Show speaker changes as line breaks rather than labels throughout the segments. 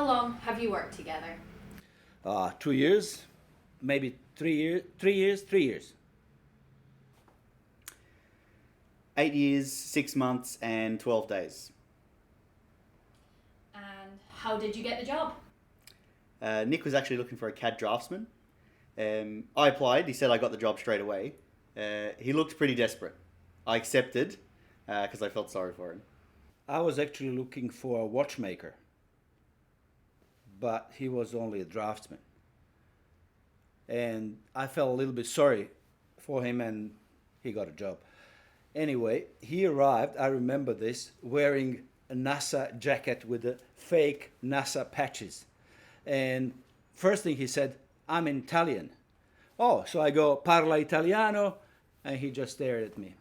How long have you worked together?
2 years, maybe 3 years, 3 years, 3 years.
8 years, 6 months, and 12 days.
And how did you get the job?
Nick was actually looking for a CAD draftsman. I applied. He said I got the job straight away. He looked pretty desperate. I accepted because I felt sorry for him.
I was actually looking for a watchmaker, but he was only a draftsman. And I felt a little bit sorry for him, and he got a job. Anyway, he arrived, I remember this, wearing a NASA jacket with the fake NASA patches. And first thing he said, I'm Italian. Oh, so I go, parla italiano, and he just stared at me.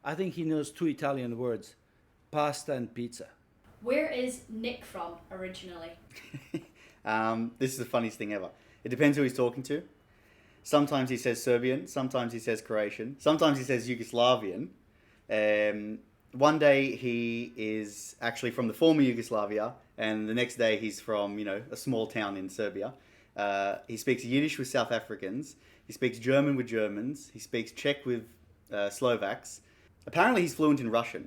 I think he knows two Italian words, pasta and pizza.
Where is Nick from originally?
This is the funniest thing ever. It depends who he's talking to. Sometimes he says Serbian, sometimes he says Croatian, sometimes he says Yugoslavian. One day he is actually from the former Yugoslavia, and the next day he's from, a small town in Serbia. He speaks Yiddish with South Africans. He speaks German with Germans. He speaks Czech with Slovaks. Apparently he's fluent in Russian.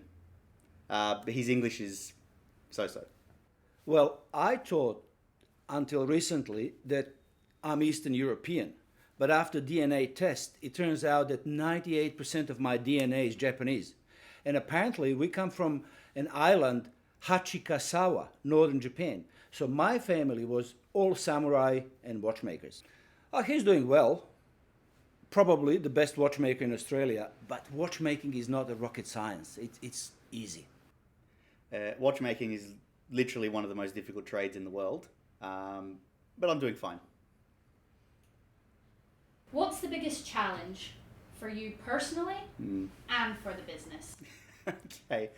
But his English is so-so.
Well, I thought until recently that I'm Eastern European. But after DNA test, it turns out that 98% of my DNA is Japanese. And apparently we come from an island, Hachikasawa, northern Japan. So my family was all samurai and watchmakers. He's doing well. Probably the best watchmaker in Australia. But watchmaking is not a rocket science. It's easy.
Watchmaking is literally one of the most difficult trades in the world. But I'm doing fine.
What's the biggest challenge for you personally and for the business?
Okay.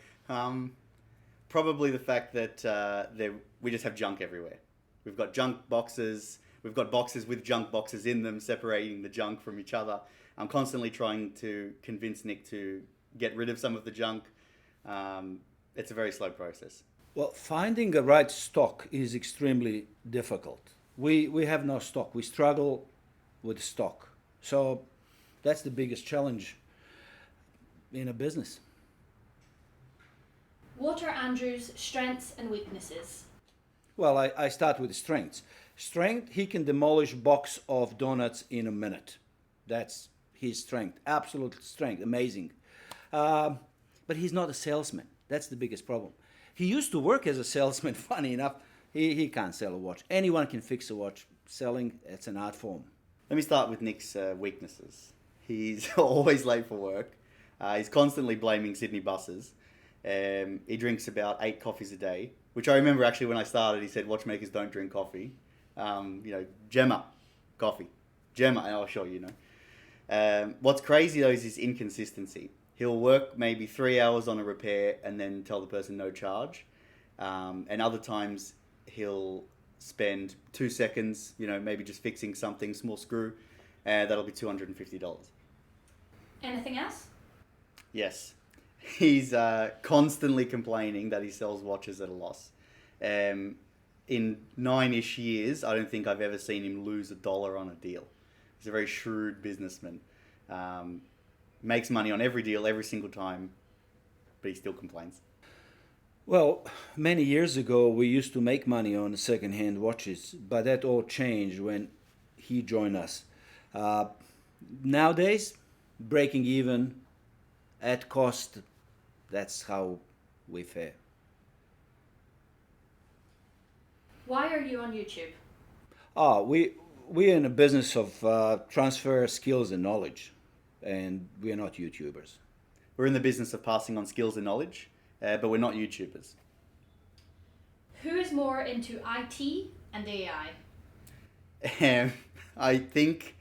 Probably the fact that we just have junk everywhere. We've got junk boxes. We've got boxes with junk boxes in them, separating the junk from each other. I'm constantly trying to convince Nick to get rid of some of the junk. It's a very slow process.
Well, finding the right stock is extremely difficult. We have no stock. We struggle with stock. So that's the biggest challenge in a business.
What are Andrew's strengths and weaknesses?
Well, I start with strengths. Strength, he can demolish a box of donuts in a minute. That's his strength, absolute strength, amazing. But he's not a salesman. That's the biggest problem. He used to work as a salesman, funny enough. He can't sell a watch. Anyone can fix a watch. Selling, it's an art form.
Let me start with Nick's weaknesses. He's always late for work. He's constantly blaming Sydney buses. He drinks about 8 coffees a day, which I remember actually when I started, he said watchmakers don't drink coffee. Gemma, coffee. Gemma, oh sure, What's crazy though is his inconsistency. He'll work maybe 3 hours on a repair and then tell the person no charge. And other times he'll spend 2 seconds, maybe just fixing something, small screw, and that'll be $250.
Anything else?
Yes. He's constantly complaining that he sells watches at a loss. In 9-ish years, I don't think I've ever seen him lose $1 on a deal. He's a very shrewd businessman. Makes money on every deal, every single time, but he still complains.
Well, many years ago, we used to make money on second-hand watches, but that all changed when he joined us. Nowadays, breaking even at cost, that's how we fare.
Why are you on YouTube?
We're in a business of transfer skills and knowledge, and we're not YouTubers.
We're in the business of passing on skills and knowledge, but we're not YouTubers.
Who is more into IT and AI?
I think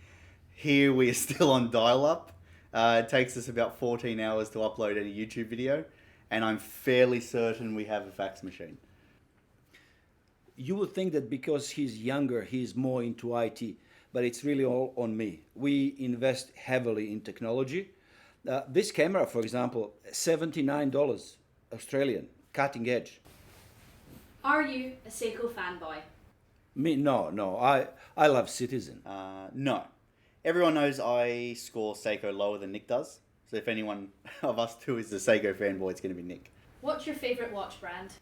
here we are still on dial-up. It takes us about 14 hours to upload any YouTube video, and I'm fairly certain we have a fax machine.
You would think that because he's younger, he's more into IT, but it's really all on me. We invest heavily in technology. This camera, for example, $79 Australian, cutting edge.
Are you a Seiko fanboy?
Me, no. I love Citizen.
No. Everyone knows I score Seiko lower than Nick does. So if anyone of us two is the Seiko fanboy, it's going to be Nick.
What's your favourite watch brand?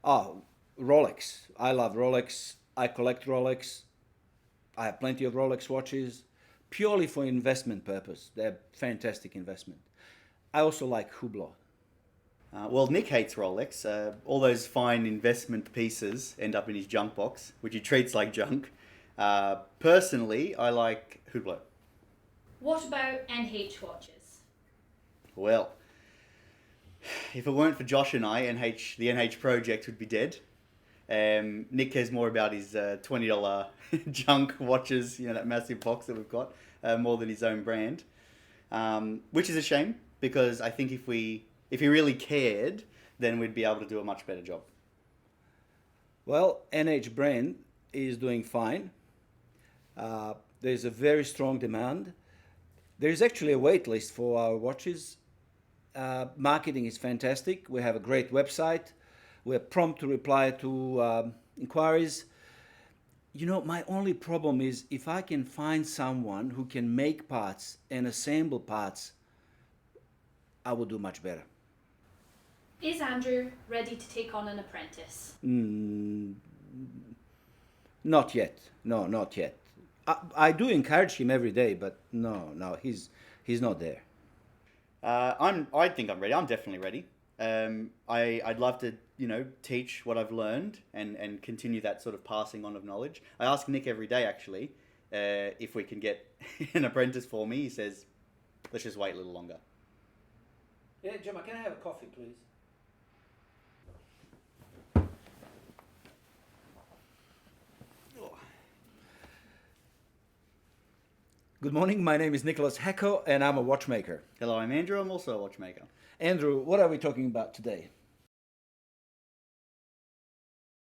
Oh, Rolex. I love Rolex. I collect Rolex. I have plenty of Rolex watches, purely for investment purpose. They're fantastic investment. I also like Hublot.
Well, Nick hates Rolex. All those fine investment pieces end up in his junk box, which he treats like junk. Personally, I like Hublot.
What about NH watches?
Well, if it weren't for Josh and I, the NH project would be dead. Nick cares more about his $20 junk watches, that massive box that we've got, more than his own brand. Which is a shame, because I think if he really cared, then we'd be able to do a much better job.
Well, NH brand is doing fine. There's a very strong demand. There's actually a wait list for our watches. Marketing is fantastic. We have a great website. We're prompt to reply to inquiries. My only problem is if I can find someone who can make parts and assemble parts, I will do much better.
Is Andrew ready to take on an apprentice?
Not yet. No, not yet. I do encourage him every day, but no, he's not there.
I think I'm ready. I'm definitely ready. I'd love to, teach what I've learned and continue that sort of passing on of knowledge. I ask Nick every day, actually, if we can get an apprentice for me. He says, let's just wait a little longer.
Yeah, Gemma, can I have a coffee, please? Good morning, my name is Nicholas Hecko and I'm a watchmaker.
Hello, I'm Andrew. I'm also a watchmaker.
Andrew, what are we talking about today?